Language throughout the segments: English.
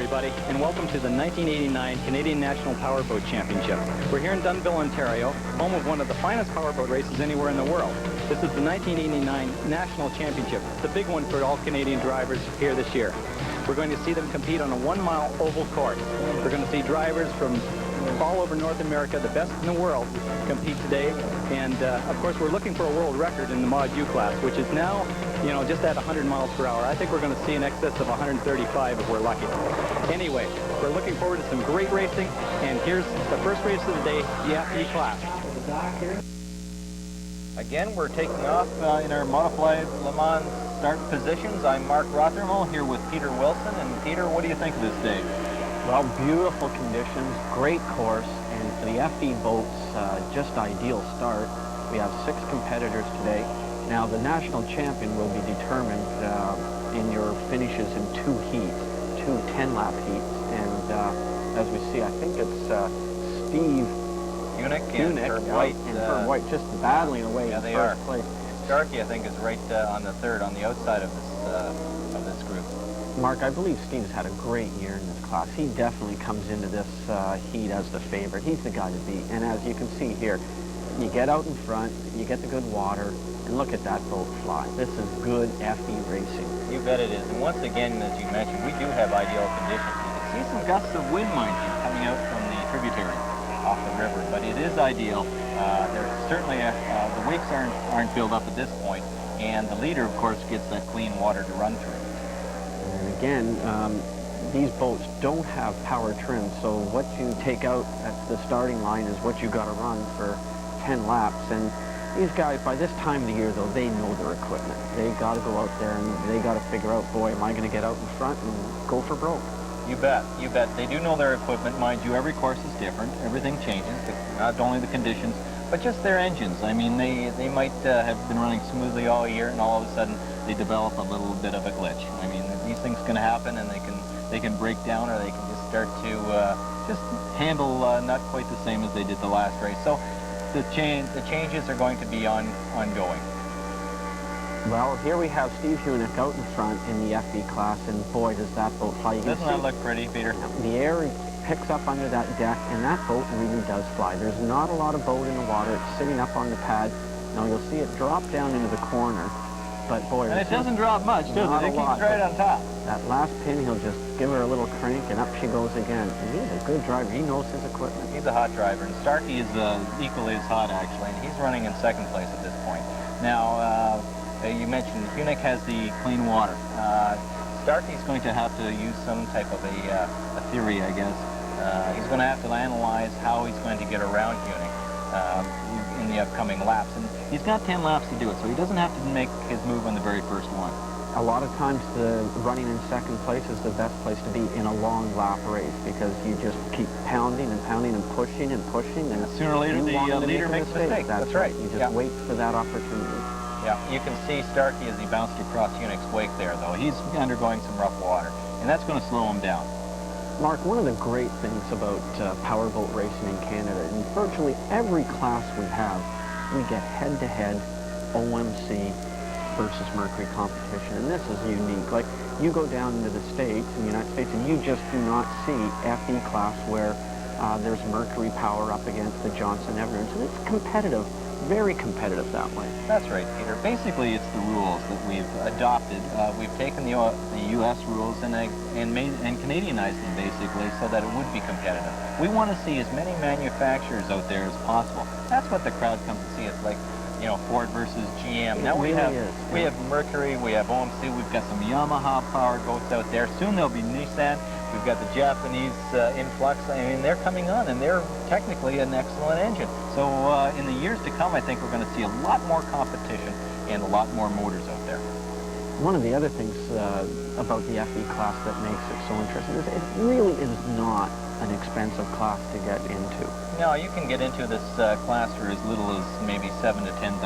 everybody, and welcome to the 1989 Canadian National Powerboat Championship. We're here in Dunnville, Ontario, home of one of the finest powerboat races anywhere in the world. This is the 1989 National Championship, the big one for all Canadian drivers here this year. We're going to see them compete on a 1-mile oval course. We're going to see drivers from all over North America, the best in the world, compete today. And of course, we're looking for a world record in the Mod U class, which is now, just at 100 miles per hour. I think we're going to see in excess of 135 if we're lucky. Anyway, we're looking forward to some great racing. And here's the first race of the day, the FE class. Again, we're taking off in our modified Le Mans start positions. I'm Mark Rothermel here with Peter Wilson. And Peter, what do you think of this day? Well, beautiful conditions, great course, and for the FE boats, just ideal start. We have 6 competitors today. Now, the national champion will be determined in your finishes in 2 heats, 2 10-lap heats. And as we see, I think it's Steve Unick and Herb White. And Herb White just battling away in first place. Starkey, I think, is right on the third, on the outside of this group. Mark, I believe Steve's had a great year in this class. He definitely comes into this heat as the favorite. He's the guy to beat. And as you can see here, you get out in front, you get the good water, and look at that boat fly. This is good FE racing. You bet it is. And once again, as you mentioned, we do have ideal conditions. You can see some gusts of wind, mind you, coming out from the tributary off the river, but it is ideal. There's certainly the wakes aren't filled up at this point, and the leader, of course, gets that clean water to run through. And again, these boats don't have power trim, so what you take out at the starting line is what you got to run for 10 laps. And these guys, by this time of the year, though, they know their equipment. They got to go out there and they got to figure out, boy, am I going to get out in front and go for broke? You bet, you bet. They do know their equipment. Mind you, every course is different. Everything changes, not only the conditions, but just their engines. I mean, they might have been running smoothly all year, and all of a sudden they develop a little bit of a glitch. I mean, these things can happen, and they can break down, or they can just start to just handle not quite the same as they did the last race. So the changes are going to be ongoing. Well, here we have Steve Unick out in front in the FE class, and boy, does that boat fly. Doesn't that look pretty, Peter? The air picks up under that deck, and that boat really does fly. There's not a lot of boat in the water. It's sitting up on the pad. Now, you'll see it drop down into the corner, but boy... And it doesn't drop much, does it? It keeps right on top. That last pin, he'll just give her a little crank, and up she goes again. And he's a good driver. He knows his equipment. He's a hot driver, and Starkey is equally as hot, actually, and he's running in second place at this point. Now, you mentioned Unick has the clean water. Starkey's going to have to use some type of a theory, I guess. He's going to have to analyze how he's going to get around Unick in the upcoming laps. And he's got 10 laps to do it, so he doesn't have to make his move on the very first one. A lot of times the running in second place is the best place to be in a long lap race, because you just keep pounding and pounding and pushing and pushing, and sooner or later the leader makes a mistake. That's right. You just wait for that opportunity. Yeah, you can see Starkey as he bounced across Unick's wake there, though. He's undergoing some rough water, and that's going to slow him down. Mark, one of the great things about powerboat racing in Canada, in virtually every class we have, we get head-to-head OMC versus Mercury competition, and this is unique. Like, you go down into the States, in the United States, and you just do not see FE class where there's Mercury power up against the Johnson Everett, and it's competitive. Very competitive that way. That's right, Peter. Basically, it's the rules that we've adopted. We've taken the U.S. rules and Canadianized them, basically, so that it would be competitive. We want to see as many manufacturers out there as possible. That's what the crowd comes to see. It's like, Ford versus GM. Now we have Mercury, we have OMC, we've got some Yamaha powered boats out there. Soon there'll be Nissan. We've got the Japanese influx. I mean, they're coming on, and they're technically an excellent engine. So in the years to come, I think we're going to see a lot more competition and a lot more motors out there. One of the other things about the FE class that makes it so interesting is it really is not an expensive class to get into. No, you can get into this class for as little as maybe $7,000 to $10,000.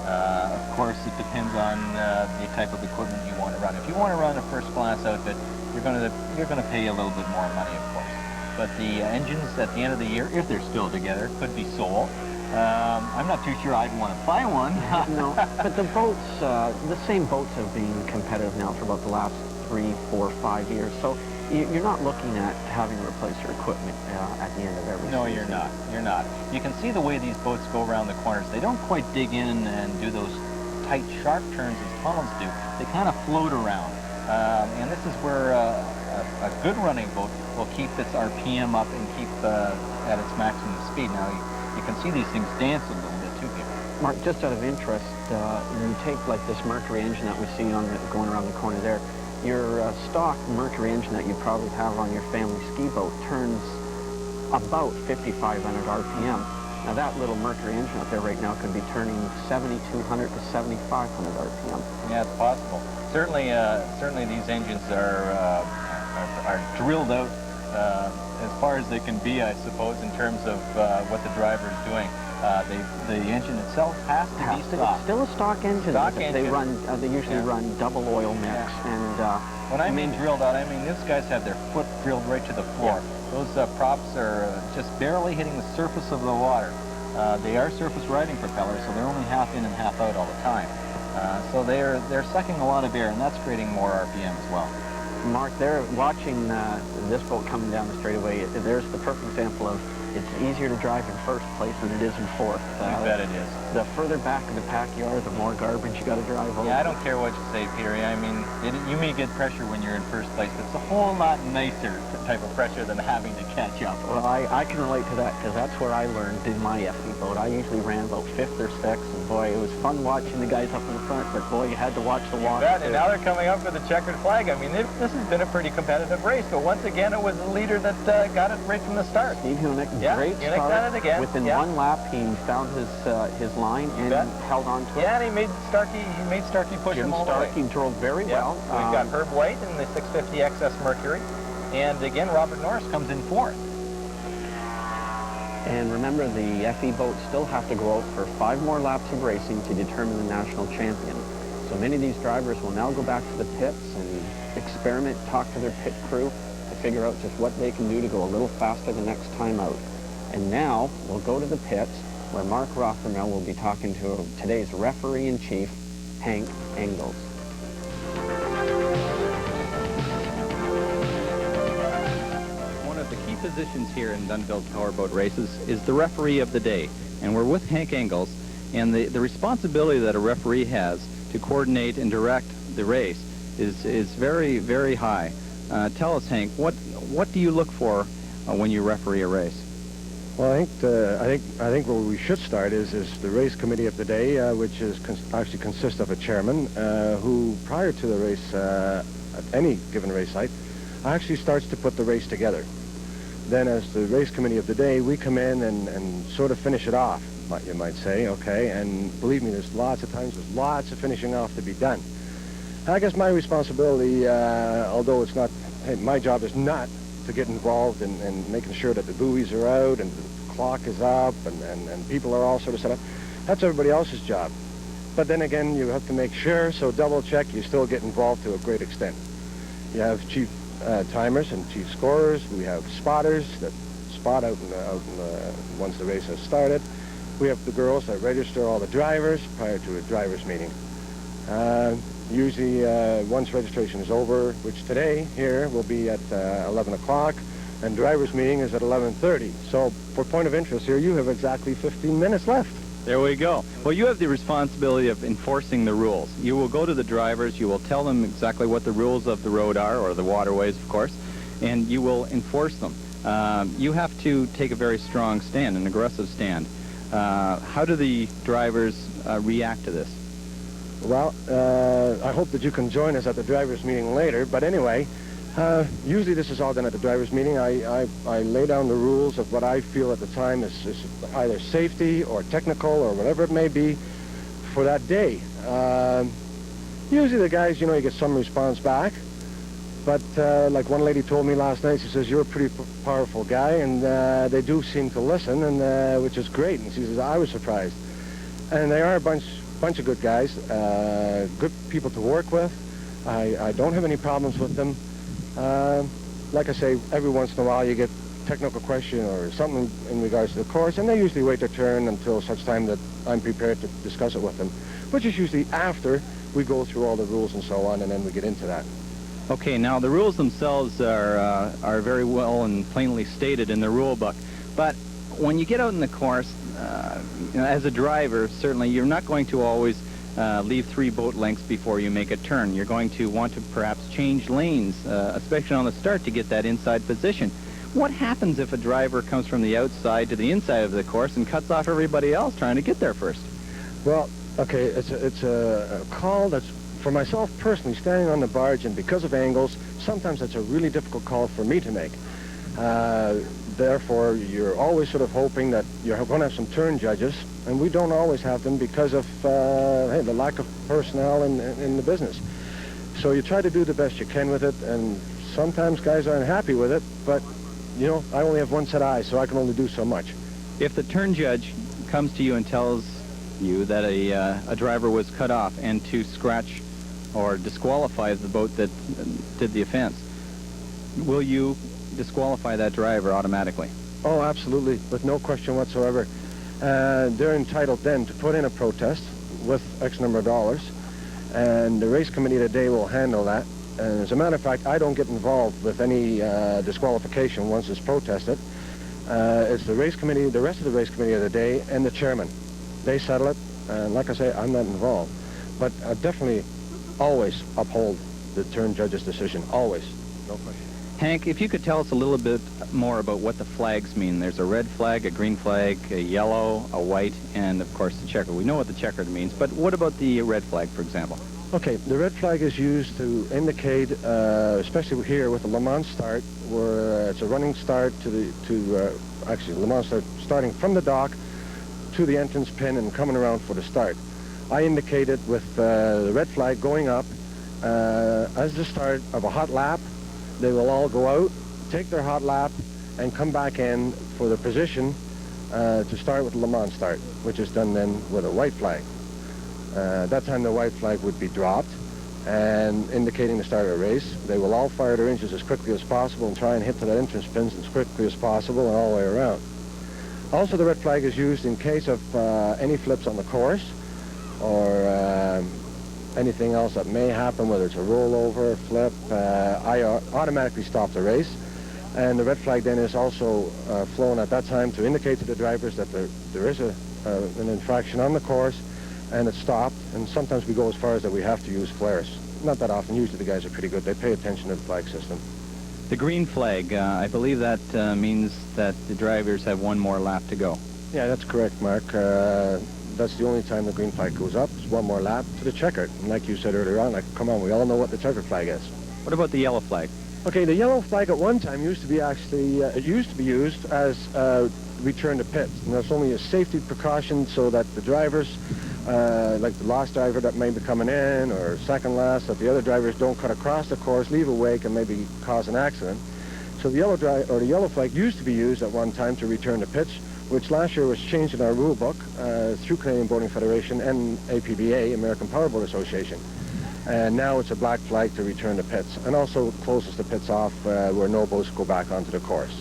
Of course, it depends on the type of equipment you want to run. If you want to run a first-class outfit, you're going to pay a little bit more money, of course. But the engines at the end of the year, if they're still together, could be sold. I'm not too sure I'd want to buy one. No, but the boats, the same boats have been competitive now for about the last 3, 4, 5 years. So you're not looking at having to replace your equipment at the end of every No, season. you're not. You're not. You can see the way these boats go around the corners. They don't quite dig in and do those tight, sharp turns as tunnels do. They kind of float around. And this is where a good running boat will keep its RPM up and keep at its maximum speed. Now, you can see these things dance a little bit too here. Mark, just out of interest, when you take like this Mercury engine that we see going around the corner there, your stock Mercury engine that you probably have on your family ski boat turns about 5,500 RPM. Now that little Mercury engine out there right now could be turning 7,200 to 7,500 RPM. Yeah, it's possible. Certainly, certainly these engines are drilled out as far as they can be, I suppose, in terms of what the driver is doing. The engine itself has to be stock. It's still a stock engine. They usually run double oil mix. Yeah. And when I mean drilled out, I mean these guys have their foot drilled right to the floor. Yeah. Those props are just barely hitting the surface of the water. They are surface riding propellers, so they're only half in and half out all the time. So they're sucking a lot of air, and that's creating more RPM as well. Mark, they're watching this boat coming down the straightaway. There's the perfect example of it's easier to drive in first place than it is in fourth. You bet it is. The further back in the pack you are, the more garbage you got to drive over. Yeah, I don't care what you say, Peter. I mean, you may get pressure when you're in first place, but it's a whole lot nicer type of pressure than having to catch up. Well, I can relate to that because that's where I learned in my FE boat. I usually ran about fifth or sixth, and boy, it was fun watching the guys up in the front, but boy, you had to watch the water. You bet, and now they're coming up for the checkered flag. I mean, this has been a pretty competitive race, but once again, it was the leader that got it right from the start. Steve Hunick, great Hunick start. done it again. Within one lap, he found his line and held on to it. Yeah, and he made Starkey push him all the way. Starkey drove very well. We've got Herb White in the 650 XS Mercury, and again, Robert Norris comes in fourth. And remember, the FE boats still have to go out for 5 more laps of racing to determine the national champion. So many of these drivers will now go back to the pits and experiment, talk to their pit crew to figure out just what they can do to go a little faster the next time out. And now we'll go to the pits where Mark Rothermel will be talking to today's referee-in-chief, Hank Engels. One of the key positions here in Dunnville powerboat races is the referee of the day. And we're with Hank Engels, and the responsibility that a referee has to coordinate and direct the race is very, very high. Tell us, Hank, what do you look for when you referee a race? Well, I think where we should start is the race committee of the day, which actually consists of a chairman who, prior to the race, at any given race site, actually starts to put the race together. Then, as the race committee of the day, we come in and sort of finish it off, you might say, okay? And believe me, there's lots of finishing off to be done. I guess my responsibility, although it's not, my job is not to get involved in making sure that the buoys are out and the clock is up and people are all sort of set up. That's everybody else's job. But then again, you have to make sure, so double check, you still get involved to a great extent. You have chief timers and chief scorers. We have spotters that spot out once the race has started. We have the girls that register all the drivers prior to a driver's meeting. Usually, once registration is over, which today here will be at 11 o'clock, and driver's meeting is at 11:30. So, for point of interest here, you have exactly 15 minutes left. There we go. Well, you have the responsibility of enforcing the rules. You will go to the drivers, you will tell them exactly what the rules of the road are, or the waterways, of course, and you will enforce them. You have to take a very strong stand, an aggressive stand. How do the drivers react to this? Well, I hope that you can join us at the driver's meeting later, but anyway, usually this is all done at the driver's meeting. I lay down the rules of what I feel at the time is either safety or technical or whatever it may be for that day. Usually the guys, you get some response back, but like one lady told me last night, she says, you're a pretty powerful guy, and they do seem to listen, and which is great, and she says, I was surprised. And they are a bunch of good guys, good people to work with. I don't have any problems with them. Like I say, every once in a while you get a technical question or something in regards to the course, and they usually wait their turn until such time that I'm prepared to discuss it with them, which is usually after we go through all the rules and so on, and then we get into that. Okay, now the rules themselves are very well and plainly stated in the rule book, but when you get out in the course, as a driver, certainly you're not going to always leave 3 boat lengths before you make a turn. You're going to want to perhaps change lanes, especially on the start, to get that inside position. What happens if a driver comes from the outside to the inside of the course and cuts off everybody else trying to get there first? Well, okay, it's a call that's, for myself personally, standing on the barge, and because of angles, sometimes that's a really difficult call for me to make. Therefore, you're always sort of hoping that you're going to have some turn judges, and we don't always have them because of the lack of personnel in the business. So you try to do the best you can with it, and sometimes guys aren't happy with it, but, you know, I only have one set of eyes, so I can only do so much. If the turn judge comes to you and tells you that a driver was cut off and to scratch or disqualify the boat that did the offense, will you disqualify that driver automatically? Oh, absolutely, with no question whatsoever. They're entitled then to put in a protest with X number of dollars, and the race committee today will handle that. And as a matter of fact, I don't get involved with any disqualification once it's protested. It's the race committee, the rest of the race committee of the day, and the chairman. They settle it, and like I say, I'm not involved. But I definitely always uphold the turn judge's decision, always, no question. Hank, if you could tell us a little bit more about what the flags mean. There's a red flag, a green flag, a yellow, a white, and of course the checker. We know what the checkered means, but what about the red flag, for example? Okay, the red flag is used to indicate, especially here with the Le Mans start, where it's a running start actually Le Mans start starting from the dock to the entrance pin and coming around for the start. I indicate it with the red flag going up as the start of a hot lap. They will all go out, take their hot lap, and come back in for the position to start with the Le Mans start, which is done then with a white flag. That time the white flag would be dropped and indicating the start of the race. They will all fire their engines as quickly as possible and try and hit to that entrance pins as quickly as possible and all the way around. Also, the red flag is used in case of any flips on the course or anything else that may happen, whether it's a rollover, flip. I automatically stop the race. And the red flag then is also flown at that time to indicate to the drivers that there is an infraction on the course and it's stopped. And sometimes we go as far as that we have to use flares. Not that often. Usually the guys are pretty good. They pay attention to the flag system. The green flag, I believe that means that the drivers have one more lap to go. Yeah, that's correct, Mark. That's the only time the green flag goes up. It's one more lap to the checkered. And like you said earlier on, come on, we all know what the checkered flag is. What about the yellow flag? Okay, the yellow flag at one time used to be it used to be used as return to pits. And that's only a safety precaution so that the drivers, like the last driver that may be coming in or second last, that the other drivers don't cut across the course, leave a wake, and maybe cause an accident. So the yellow flag used to be used at one time to return to pits, which last year was changed in our rule book through Canadian Boating Federation and APBA, American Powerboat Association. And now it's a black flag to return to pits, and also closes the pits off where no boats go back onto the course.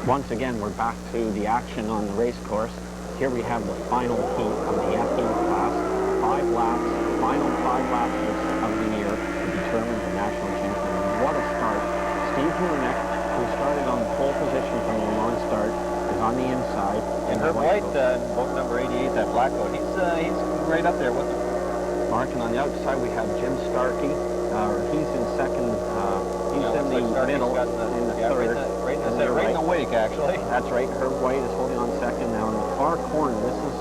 Once again, we're back to the action on the race course. Here we have the final heat of the FE class. 5 laps, final 5 laps of the year to determine the national champion. What a start. Steve Hurnick, who started on pole position from the lawn start, is on the inside. And Herb White, boat number 88, that black boat, he's right up there with him. Mark, and on the outside we have Jim Starkey. He's in second. He's in the middle, in the third. Right in the wake, actually. That's right. Herb White is holding on second. Now in the far corner, this is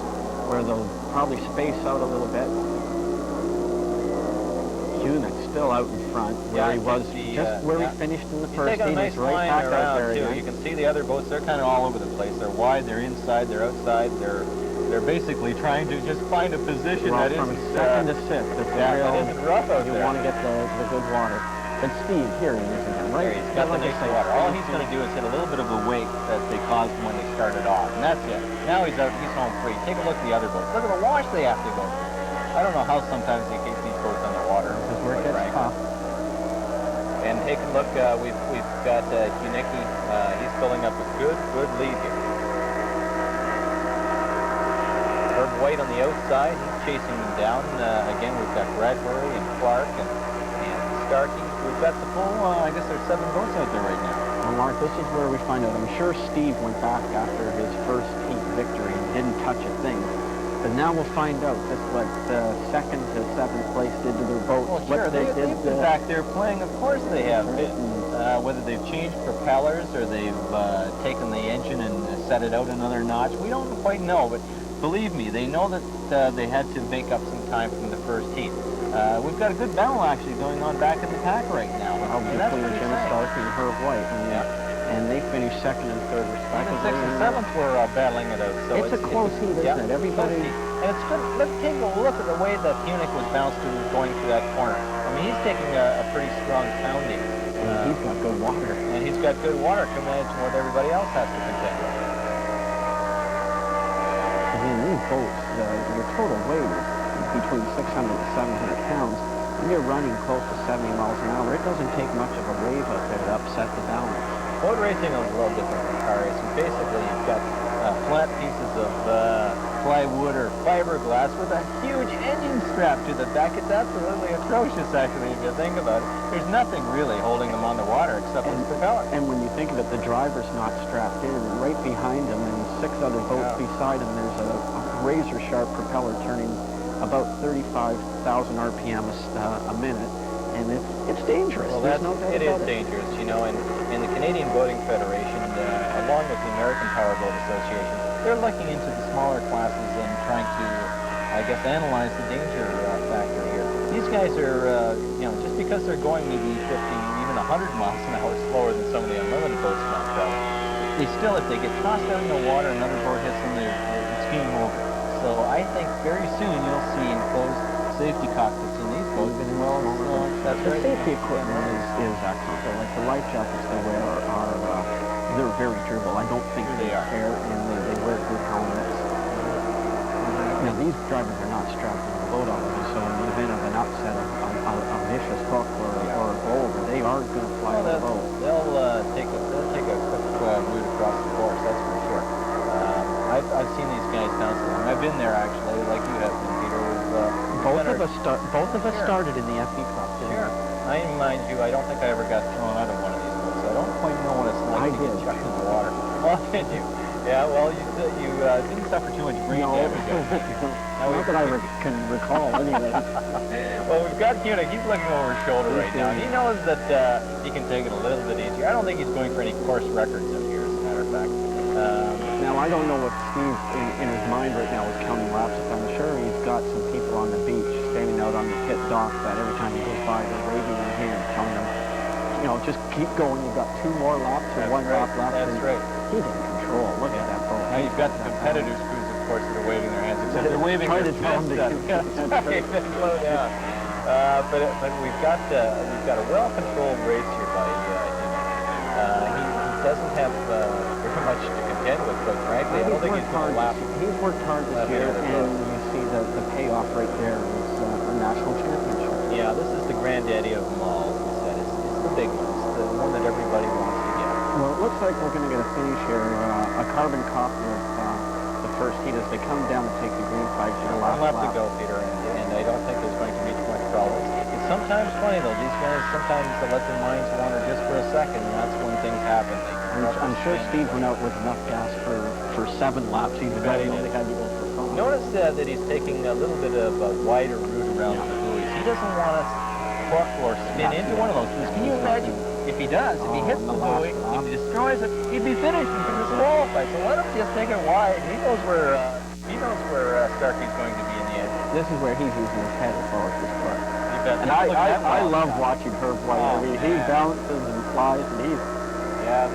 where they'll probably space out a little bit. Hunick's still out in front, where he was just where he finished in the first heat. He's right back out there. Too. You can see the other boats, they're kind of all over the place. They're wide, they're inside, they're outside, they're basically trying to just find a position that from isn't second to sixth. that isn't rough out you there. want to get the good water. But Steve, here he is again, right? There, he's got the nice water. All he's going to do is hit a little bit of a wake that they caused when they started off, and that's it. Now he's out, he's home free. Take a look at the other boats. Look at the wash they have to go through. I don't know how sometimes they keep these boats underwater. This is where it gets tough. And take a look, we've got Hunicki. He's filling up a good lead here. Herb White on the outside. He's chasing them down. Again, we've got Bradbury and Clark and Starkey. We've got the full, I guess there's 7 boats out there right now. Well, Mark, this is where we find out. I'm sure Steve went back after his first heat victory and didn't touch a thing. But now we'll find out just what 2nd to 7th place did to their boats. Well, sure, what they've been back there playing. Of course they have been. Whether they've changed propellers or they've taken the engine and set it out another notch, we don't quite know. But believe me, they know that they had to make up some time from the first heat. We've got a good battle actually going on back in the pack right now. Between Jim Starkey and Herb White. And they finished 2nd and 3rd respectively. Even 6th and 7th were battling it out. So it's a close heat, isn't it? Everybody. And it's good. Let's take a look at the way that Hunick was bounced to going through that corner. I mean, he's taking a pretty strong pounding. He's got good water. And he's got good water compared to what everybody else has to contend with. I mean, these boats, your total weight is between 600 and 700 pounds. When you're running close to 70 miles an hour, it doesn't take much of a wave out there to upset the balance. Boat racing is a little different from car racing. Basically, you've got flat pieces of plywood or fiberglass with a huge engine strap to the back. It's absolutely atrocious, actually, if you think about it. There's nothing really holding them on the water except the propeller. And when you think of it, the driver's not strapped in. Right behind him and 6 other boats beside him, there's a razor-sharp propeller turning about 35,000 RPM a minute. And it's dangerous. Well, it is dangerous, you know, and the Canadian Boating Federation, along with the American Powerboat Association, they're looking into the smaller classes and trying to, I guess, analyze the danger factor here. These guys are, you know, just because they're going maybe 50, even 100 miles an hour slower than some of the unlimited boats now travel, they still, if they get tossed out in the water, another boat hits them, it's game over. So I think very soon you'll see enclosed safety cockpits in these boats. That's the right. safety equipment is excellent. So, like the life jackets they wear are they're very durable. I don't think they tear, and they wear good helmets. Now these drivers are not strapped to the boat already, so in the event of an upset, a vicious hook or a boulder, they are going to fly the boat. They'll take a quick route across the course. That's for sure. I've seen these guys bounce along. I've been there actually, like you have been, Peter. Both of us started in the FE Club. Sure. Mind you, I don't think I ever got thrown out of one of these boats. I don't quite know what it's like to get chucked in the water. Oh, did you? Yeah, well, you didn't suffer too much brain damage. Not that I can recall, anyway. Well, we've got Hunick. He's looking over his shoulder right now. He knows that he can take it a little bit easier. I don't think he's going for any course records out here, as a matter of fact. Now, I don't know what Steve, in his mind right now, is counting laps. I'm sure he's got some people on the beach standing out on the pit dock that every time he goes by, they're waving their hand, telling him, you know, just keep going. You've got 2 more laps or 1 lap left. That's right. He's in control. Look at that boat. Now, you've got the competitors' crews, of course, that are waving their hands, except they're waving their fists at slow down. But we've got a well-controlled race here by Hunick. He doesn't have very much to contend with, but frankly, I don't think he's going to lap. He's worked hard this year, and you see the payoff right there is a national championship. Yeah, this is the granddaddy of them all, as we said. It's the big one. It's the one that everybody wants to get. Well, it looks like we're going to get a finish here. A carbon copy of the first heat as they come down to take the green flag to the last lap lap. To go, Peter, and I don't think there's going to be too much problems. It's sometimes funny, though. These guys sometimes let their minds wander just for a second, and that's when things happen. I'm sure Steve went out with enough gas for 7 laps, even though he only had to go for 5. Notice that he's taking a little bit of a wider route around the buoys. He doesn't want to hook or spin into one of those buoys. Can you imagine if he does? If he hits the buoy, if he destroys it, he'd be finished and disqualified. So let him just take it wide. He knows where Starkey's going to be in the end. This is where he's using his head as well as his foot. And I love watching Herb White. I mean, he bounces and flies, and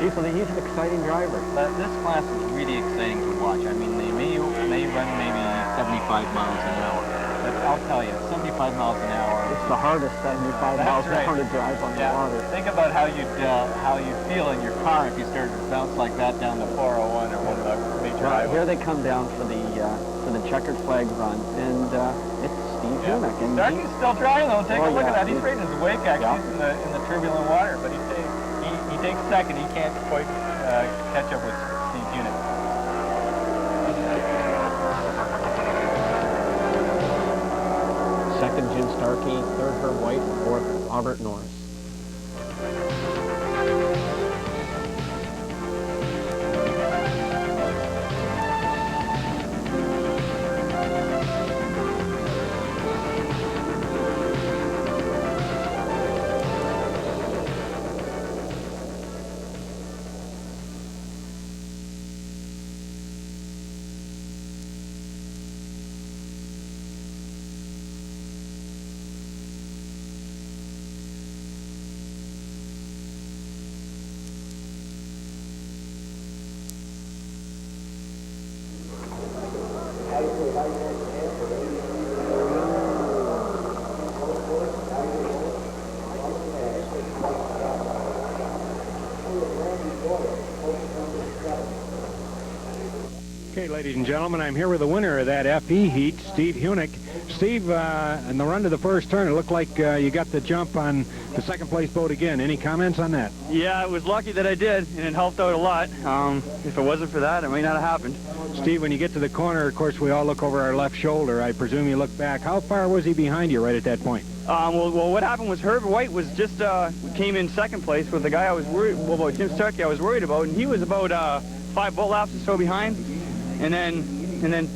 he's an exciting driver. This class is really exciting to watch. I mean, they may run maybe 75 miles an hour. But I'll tell you, 75 miles an hour. It's the hardest 75 miles an hour to drive on the water. Think about how you'd feel in your car if you started to bounce like that down the 401 or one of the major highways. Here they come down for the checkered flag run, and it's Steve Hunick. Starkey's still trying though. Take a look at that. He's right in his wake actually. He's in the turbulent water, but he takes second. He can't quite catch up with Steve Hunick. second, Jim Starkey. Third, Herb White. Fourth, Albert Norris. Okay, ladies and gentlemen, I'm here with the winner of that FE heat, Steve Hunick. Steve, in the run to the first turn, it looked like you got the jump on the second place boat again. Any comments on that? Yeah, I was lucky that I did, and it helped out a lot. If it wasn't for that, it might not have happened. Steve, when you get to the corner, of course, we all look over our left shoulder. I presume you look back. How far was he behind you right at that point? Well, what happened was Herb White was just came in second place with the guy I was worried about, Jim Starkey I was worried about, and he was about 5 boat laps or so behind. And then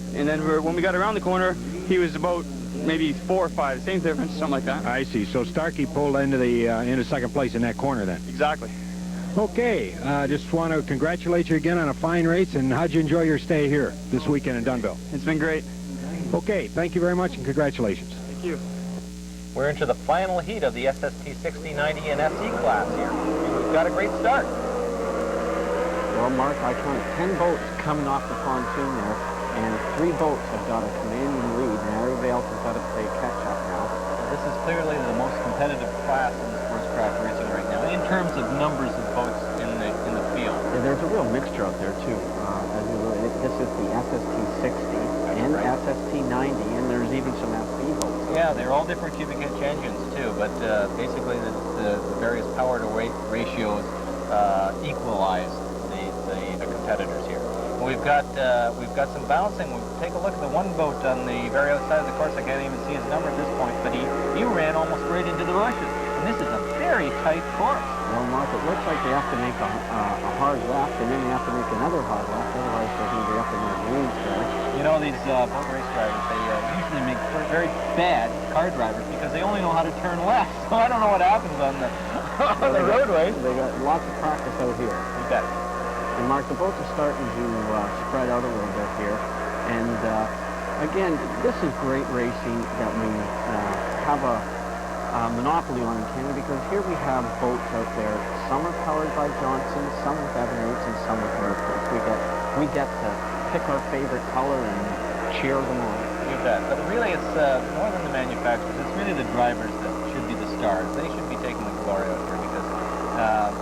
when we got around the corner, he was about maybe 4 or 5, same difference, something like that. I see. So Starkey pulled into second place in that corner then. Exactly. Okay, just want to congratulate you again on a fine race, and how'd you enjoy your stay here this weekend in Dunnville? It's been great. Okay, thank you very much and congratulations. Thank you. We're into the final heat of the SST 6090 and SE class here. We've got a great start. Well, Mark, I count 10 boats coming off the pontoon there, and 3 boats have got a commanding lead, and everybody else has got to play catch-up now. This is clearly the most competitive class in sports craft racing right now, in terms of numbers of boats in the field. Yeah, there's a real mixture out there, too. This is the SST 60 and right. SST 90, and there's even some FB boats. Yeah, they're all different cubic inch engines, too, but basically the various power-to-weight ratios equalize the competitors here. We've got some bouncing. We'll take a look at the one boat on the very outside of the course. I can't even see his number at this point, but he ran almost right into the rushes. And this is a very tight course. Well, Mark, it looks like they have to make a hard left, and then they have to make another hard left. Otherwise, they're going to be up in the green stretch. You know, these boat race drivers, they usually make very bad car drivers because they only know how to turn left. So I don't know what happens on the roadways. They got lots of practice out here. You bet. And Mark, the boats are starting to spread out a little bit here. And again, this is great racing that we have a monopoly on in Canada, because here we have boats out there. Some are powered by Johnson, some with Evans, and some with Mercury. We get to pick our favorite color and cheer them on. You bet. But really, it's more than the manufacturers. It's really the drivers that should be the stars. They should be taking the glory out here, because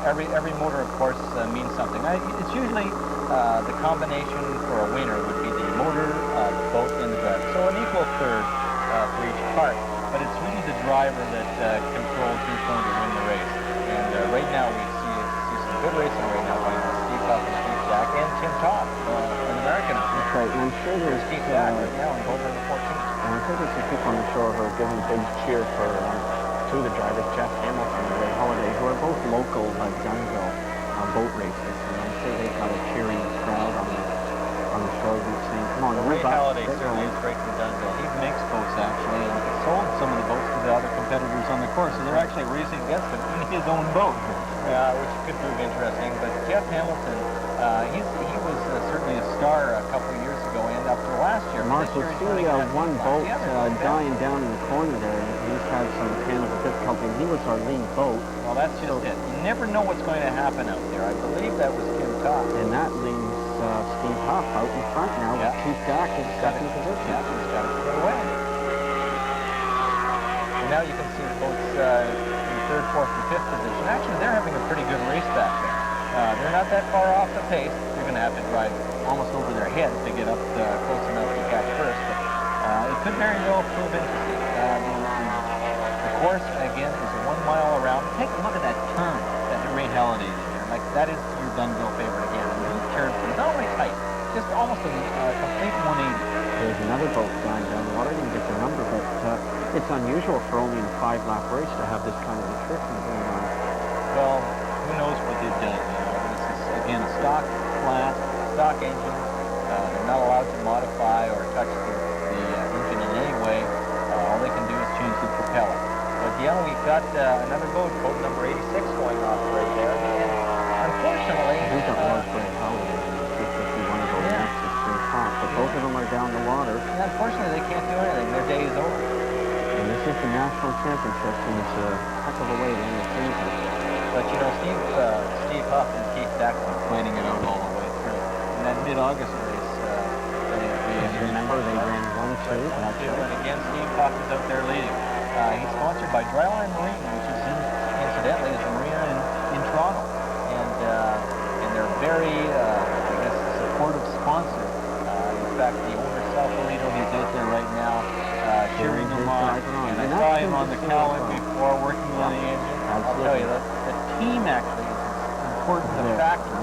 every motor, of course, means something. It's usually the combination for a winner would be the motor, the boat, and the driver. So an equal third for each part. But it's really the driver that controls who's going to win the race. And right now we see some good racing right now by Steve Huff and Steve Jack and Tim Todd, an American. That's right. And I'm sure there's Steve Jack right now in boat number 14. And I'm sure there's some people on the shore who are giving a big cheer for two of the drivers, Jeff Hamilton and Ray Holiday, who are both local Dunnville boat racers. And I'm sure they've got a cheering crowd on the shore saying, come on, Ray move up. Holiday certainly is great from Dunnville. He makes boats, actually, and sold some of the boats to the other competitors on the course, so they're actually racing against him in his own boat. Which could prove interesting. But Jeff Hamilton, he was certainly a star a couple of years ago and up to last year. Mark, we see one boat dying down in the corner there. He's had some mechanical difficulty, and he was our lead boat. Well, that's just it. You never know what's going to happen out there. I believe that was Tim Todd. And that leaves Steve Huff out in front now with Keith Dack in second position. Yeah, he's got it put away. And now you can see the boats in third, fourth, and fifth position. Actually, they're having a pretty good race back there. They're not that far off the pace. They're going to have to drive almost over their heads to get up close enough to catch first. But it could very well prove interesting. The course, again, is a 1 mile around. Take a look at that turn that Ray Holiday did there. Like, that is your Dunnville favorite again. And he turned phenomenally tight. Just almost a complete 180. There's another boat flying down the water. I didn't get the number, but It's unusual for only a 5-lap race to have this kind of attrition going on. Well, who knows what they've done, you know. This is, again, a stock class, stock engine. They're not allowed to modify or touch the engine in any way. All they can do is change the propeller. But yeah, we've got another boat number 86 going off right there. And unfortunately... We've got large great power if you want to go next at 3 o'clock. But both of them are down the water. Yeah, unfortunately, they can't do anything. Their day is over. And this is the national championship, and it's a heck of a way to end the season. But, you know, Steve Huff and Keith Declan fighting it out all the way through. In that mid-August race, remember, they ran 1-2. And again, Steve Huff is out there leading. He's sponsored by Dryline Marine, which is incidentally is a marina in Toronto. And they're very, I guess, supportive sponsor. In fact, the owner, Sal Polito, he's out there right now cheering them on. And I saw him on the Cowan before working on the engine. I'll tell you, the team actually is as important a factor